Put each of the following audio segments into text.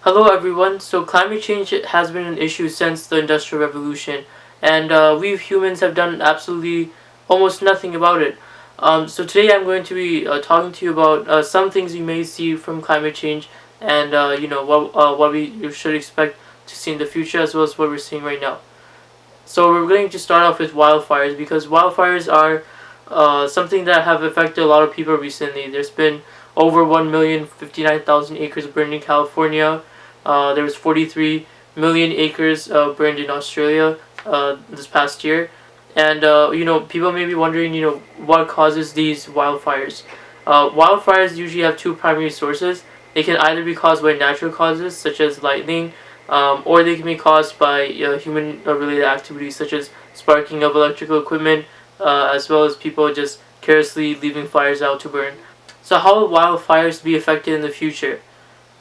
Hello everyone. So climate change has been an issue since the Industrial Revolution, and we humans have done absolutely almost nothing about it. So today I'm going to be talking to you about some things you may see from climate change, and what we should expect to see in the future, as well as what we're seeing right now. So we're going to start off with wildfires, because wildfires are something that have affected a lot of people recently. There's been over 1,059,000 acres burned in California. There was 43 million acres burned in Australia this past year. And people may be wondering, what causes these wildfires. Wildfires usually have two primary sources. They can either be caused by natural causes, such as lightning, or they can be caused by human-related activities, such as sparking of electrical equipment, as well as people just carelessly leaving fires out to burn. So how will wildfires be affected in the future?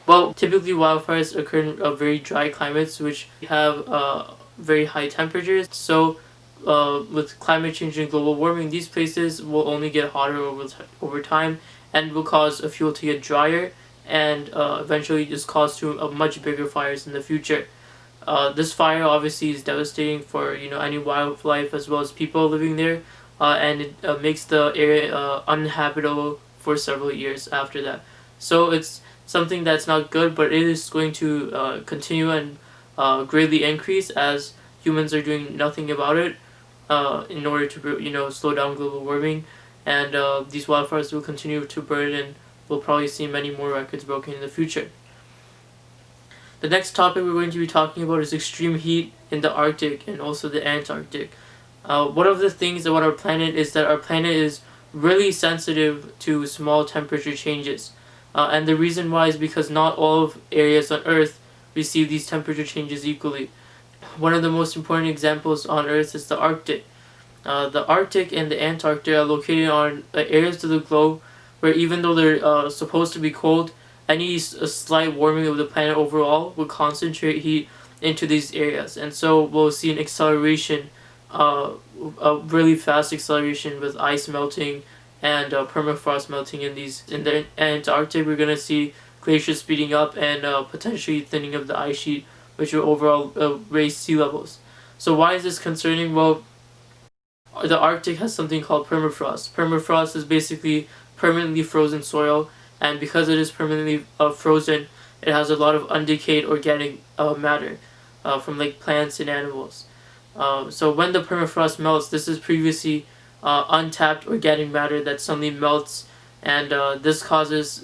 Well, typically wildfires occur in very dry climates, which have very high temperatures. So with climate change and global warming, these places will only get hotter over time, and will cause a fuel to get drier, and eventually just cause to much bigger fires in the future. This fire obviously is devastating for any wildlife as well as people living there, and it makes the area uninhabitable for several years after that. So it's something that's not good, but it is going to continue and greatly increase as humans are doing nothing about it in order to slow down global warming, and these wildfires will continue to burn, and we'll probably see many more records broken in the future. The next topic we're going to be talking about is extreme heat in the Arctic and also the Antarctic. One of the things about our planet is that our planet is really sensitive to small temperature changes. And the reason why is because not all of areas on Earth receive these temperature changes equally. One of the most important examples on Earth is the Arctic. The Arctic and the Antarctic are located on areas of the globe where, even though they're supposed to be cold, any slight warming of the planet overall will concentrate heat into these areas, and so we'll see an acceleration, a really fast acceleration with ice melting and permafrost melting in the Antarctic. We're gonna see glaciers speeding up and potentially thinning of the ice sheet, which will overall raise sea levels. So why is this concerning? Well, the Arctic has something called permafrost. Permafrost is basically permanently frozen soil, and because it is permanently frozen, it has a lot of undecayed organic matter from like plants and animals. So when the permafrost melts, this is previously untapped organic matter that suddenly melts, and this causes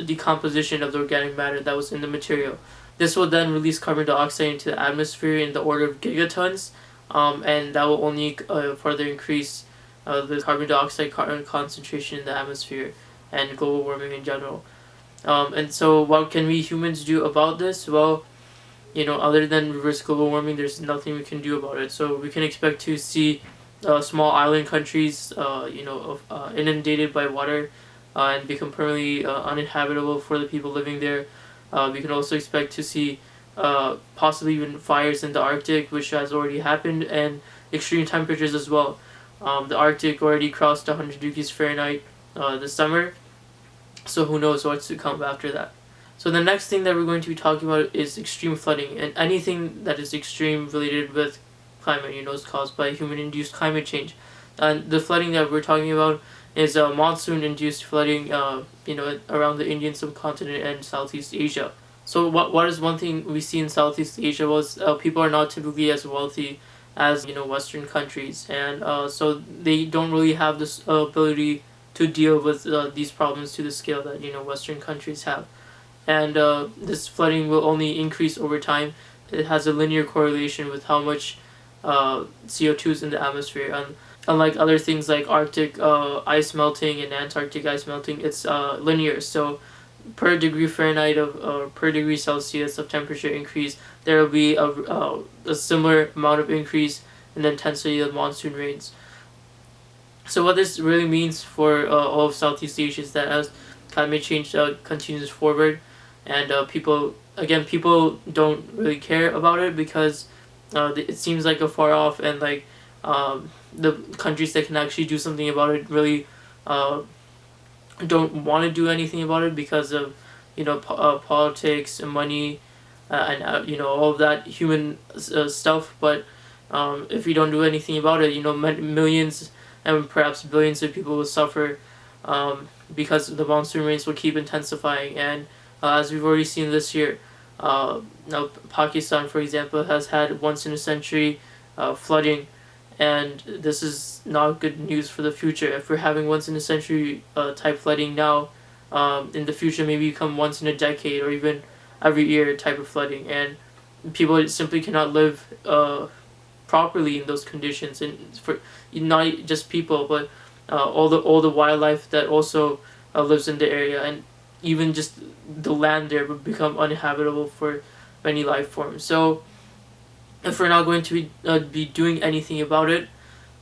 decomposition of the organic matter that was in the material. This will then release carbon dioxide into the atmosphere in the order of gigatons, and that will only further increase the carbon dioxide concentration in the atmosphere and global warming in general. And so what can we humans do about this? Well, other than reverse global warming, there's nothing we can do about it. So we can expect to see small island countries inundated by water and become permanently uninhabitable for the people living there. We can also expect to see possibly even fires in the Arctic, which has already happened, and extreme temperatures as well. The Arctic already crossed 100 degrees Fahrenheit this summer, so who knows what's to come after that. So the next thing that we're going to be talking about is extreme flooding, and anything that is extreme related with climate, is caused by human-induced climate change. And the flooding that we're talking about is monsoon-induced flooding, around the Indian subcontinent and Southeast Asia. So what is one thing we see in Southeast Asia was people are not typically as wealthy as Western countries, and so they don't really have this ability to deal with these problems to the scale that Western countries have, and this flooding will only increase over time. It has a linear correlation with how much CO2 is in the atmosphere, and unlike other things like Arctic ice melting and Antarctic ice melting, it's linear. So per degree Fahrenheit of per degree Celsius of temperature increase, there will be a similar amount of increase in the intensity of monsoon rains. So what this really means for all of Southeast Asia is that as climate change continues forward, and people don't really care about it, because it seems like a far off, and like the countries that can actually do something about it really don't want to do anything about it because of politics and money, and all of that human stuff. But if we don't do anything about it, millions and perhaps billions of people will suffer, because the monsoon rains will keep intensifying. And as we've already seen this year, now Pakistan, for example, has had once in a century flooding, and this is not good news for the future. If we're having once in a century type flooding now, in the future maybe become once in a decade or even every year type of flooding, and people simply cannot live properly in those conditions. And for not just people, but all the wildlife that also lives in the area, and even just the land there would become uninhabitable for many life forms. So if we're not going to be doing anything about it,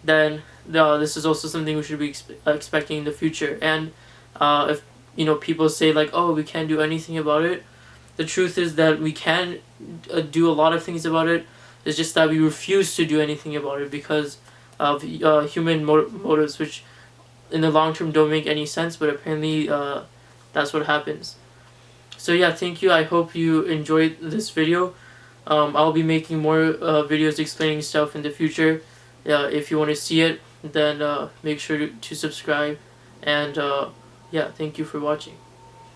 then this is also something we should be expecting in the future. And if people say like, oh, we can't do anything about it, the truth is that we can do a lot of things about it. It's just that we refuse to do anything about it because of human motives, which in the long term don't make any sense, but apparently that's what happens. So yeah, thank you. I hope you enjoyed this video. I'll be making more videos explaining stuff in the future. If you want to see it, then make sure to subscribe. And yeah, thank you for watching.